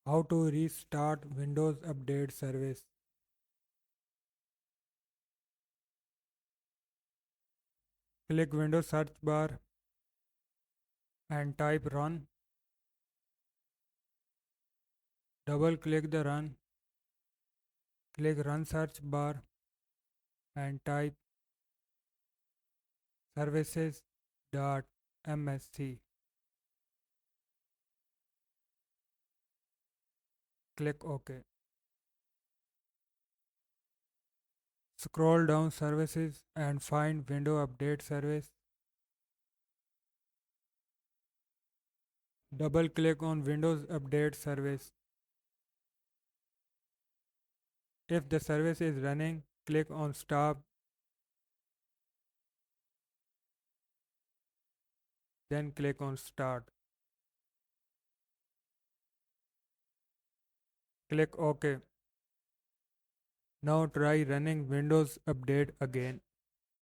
How to restart Windows Update service. Click Windows search bar and type run. Double click the run. Click run search bar and type services.msc. Click OK. Scroll down services and find Windows Update service. Double click on Windows Update service. If the service is running, click on stop, then click on start. Click OK. Now try running Windows Update again.